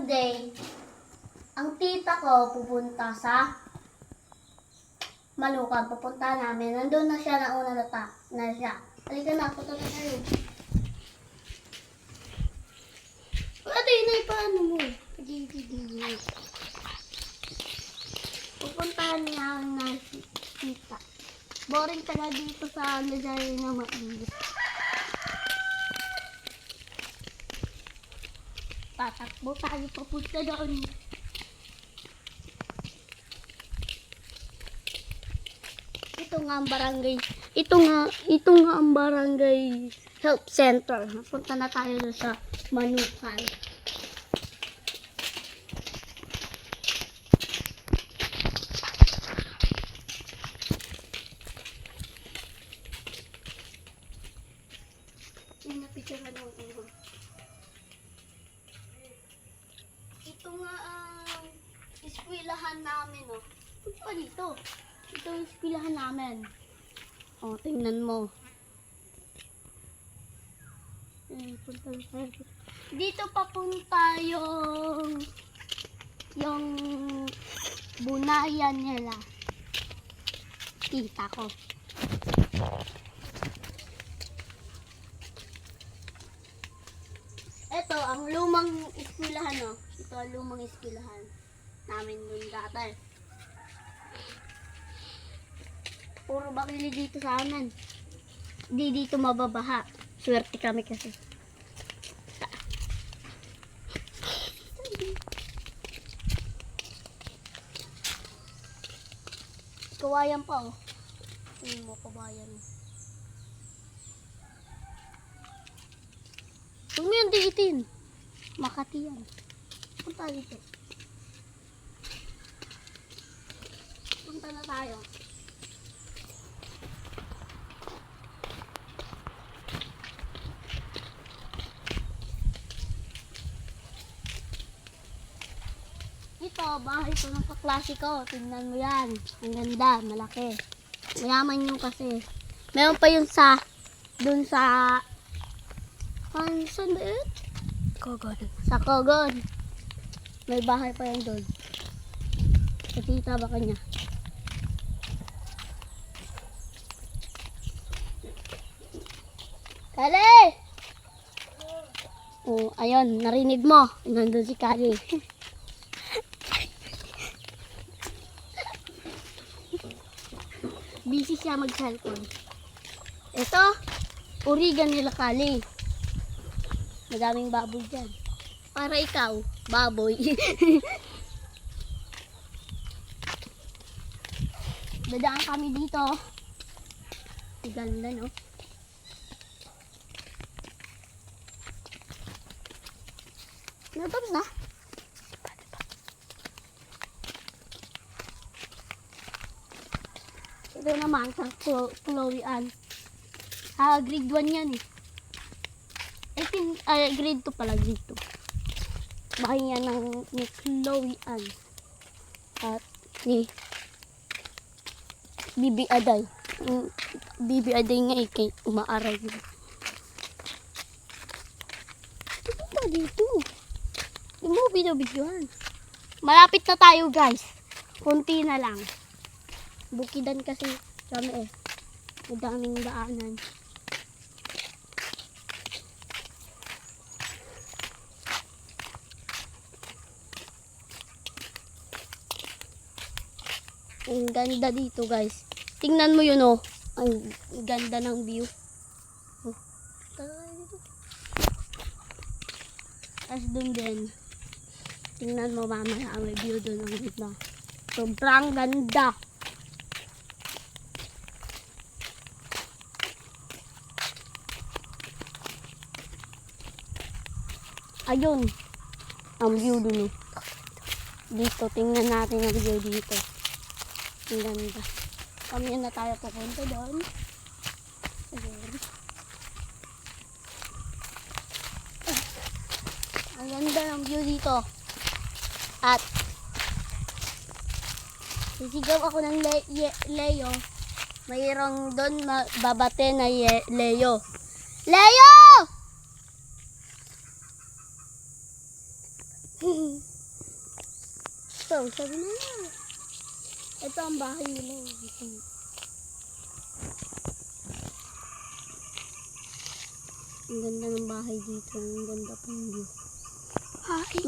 Monday, ang tita ko pupunta sa Malukan. Pupunta namin. Nandun na siya nauna na siya. Halika na, punta na tayo. Ate, inay, paano mo? Pupuntahan niya ang tita. Boring talaga dito sa lagay na mainit. Tatakbo tayo papunta doon. Ito nga ang barangay. Ito nga ang barangay health center. Punta na tayo doon sa Manukan. Yung napicturean ng ulo. Ito nga ang eskwelahan namin, oh. Punta ka dito. Ito ang eskwelahan namin. Oh, tingnan mo. Punta na tayo. Dito papunta yung bunayan nila. Tita ko. Ito ang lumang eskwelahan, no? Ito ang lumang eskwelahan namin dun dati. Puro bakili dito sa amin. Hindi dito mababaha. Swerte kami kasi. Kawayan pa, oh. Tingnan mo, kawayan. Huwag mo yung diitin. Makati yan. Punta dito. Punta na tayo. Ito, bahay ito ng kaklase ko. Tingnan mo yan. Ang ganda, malaki. Mayaman yung kasi. Meron pa yung dun sa saan ba yun? Kogon. Sa Kogon. May bahay pa yan dun. Sa tita ba kanya? Kali! Oh, ayun, narinig mo. Nandun si Kali. Busy siya mag-cellphone. Ito, urigan nila Kali. Madaming baboy dyan. Para ikaw, baboy. Dadaan kami dito. Ganda, no? Natapos na? Ito naman sa Chloe Ann. Grade 1 yan eh. Grade 2 pala, grade 2. Bahay yan ni Chloe Ann. At ni Bibi Aday. Bibi Aday nga eh, kay umaaray yun. Ito dito. Yung mo video-videohan. Malapit na tayo, guys. Kunti na lang. Bukidan kasi kami eh. Madaming daanan. Ang ganda dito, guys. Tingnan mo yun, oh. Ang ganda ng view. Oh. Tapos dun din. Tingnan mo mamaya ang view dun ng ganda. Sobrang ganda. Ayun. Ang view dun, oh. Dito, tingnan natin ang view dito. Ang ganda. Kami na tayo pupunta doon. Ang ganda ng view dito. At sisigaw ako ng Leo. Mayroong doon babate na Leo. Leo! So, sabi na nga. Ito ang bahay nila. Ang ganda ng bahay dito. Ang ganda pang view.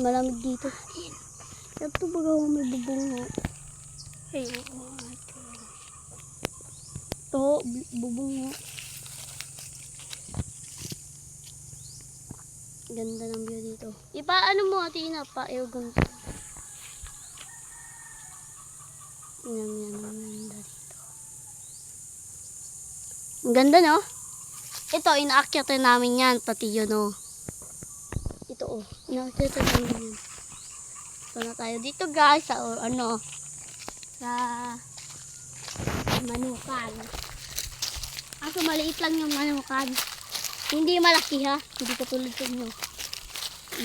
Malamig dito. Ito baga may bubungo. Ay, oo. Ito, bubungo. Ganda ng view dito. Ipaano mo ati na pa ewan ko. Yan, ang ganda dito. Ang ganda, no? Ito, inaakyatan namin yan, pati yun, oh. Ito, oh. Inaakyatan namin yan. Ito na tayo dito, guys, sa, sa manukan. Kaso maliit lang yung manukan. Hindi malaki, ha? Hindi katulad sa inyo.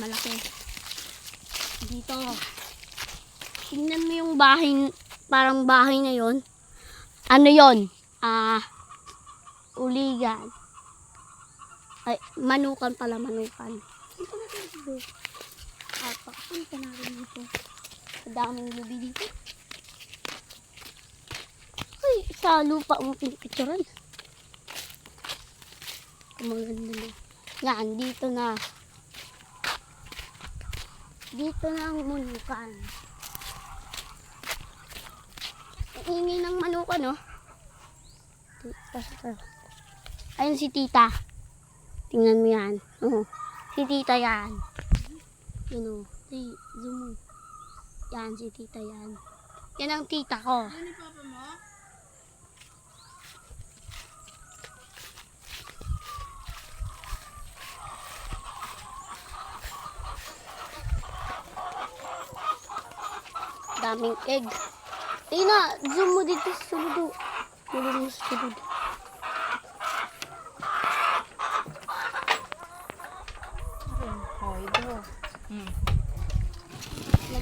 Malaki. Dito. Tingnan mo yung bahay, parang bahay na yon. Ano yon? Uligan. Ay, manukan pala, manukan. Papunta na rin dito. Daming lubi dito. Ay, sa lupa mo pinipicturan. Maganda na. Yan, dito na. Dito na ang manukan. Ang ingay ng manukan, no? Ayun si tita. Tingnan mo yan. Si tita yan. Yun, zoom mo. Yan, si tita yan. Yan ang tita ko. Ano ni Papa mo? Daming egg. Tina, zoom mo dito sa sulod. Sulod mo sa sulod.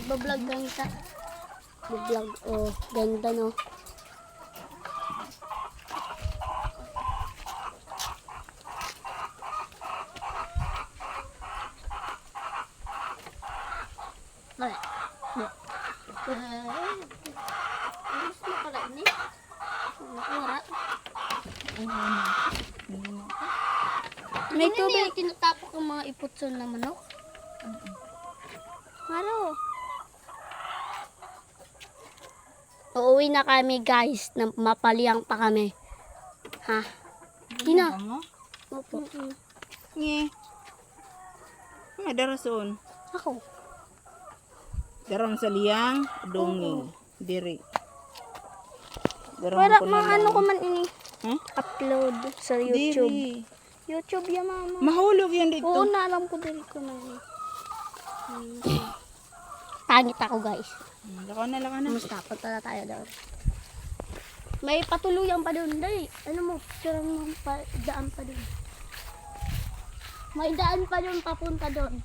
Nagbablog lang siya. Nagbablog. Oh, ganda, no? Ay. Gusto mo pala ini? Wala. May tubig. Tinatapok ang mga iputson na manok. Halo. Uuwi na kami, guys. Mapaliang pa kami. Ha? Tina. Opo. Nge. Nga darason. Ako. Daram sa liyang, dongi. Diri. Wala, ano ko man ini. Huh? Upload sa YouTube. Diri. YouTube ya, mama. Mahulog yan dito. Oo, na alam ko diri ko na yun. Pangit ako, guys. Lakaw na. Kamusta? Punta na tayo doon. May patuluyan pa doon, day. Ano mo, picture mo pa, daan pa doon. May daan pa doon, papunta doon.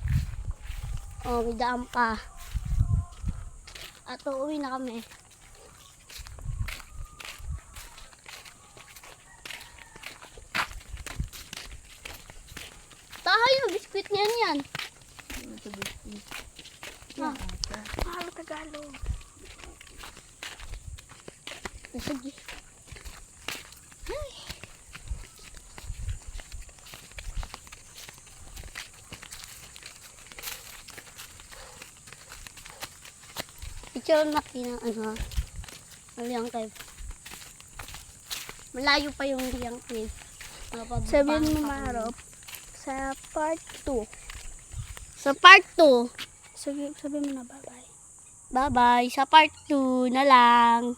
Oh, may daan pa. At uuwi na kami. Tayo, biskuit niyan yan. Ah, mahal Tagalog. Sige. Ay. Picture natin ng ano, Liang Cave. Malayo pa yung Liang Cave. Sabihin mo, Marop, sa part 2. Sa part 2, Sabihin mo na bye-bye. bye-bye. Sa part 2 na lang.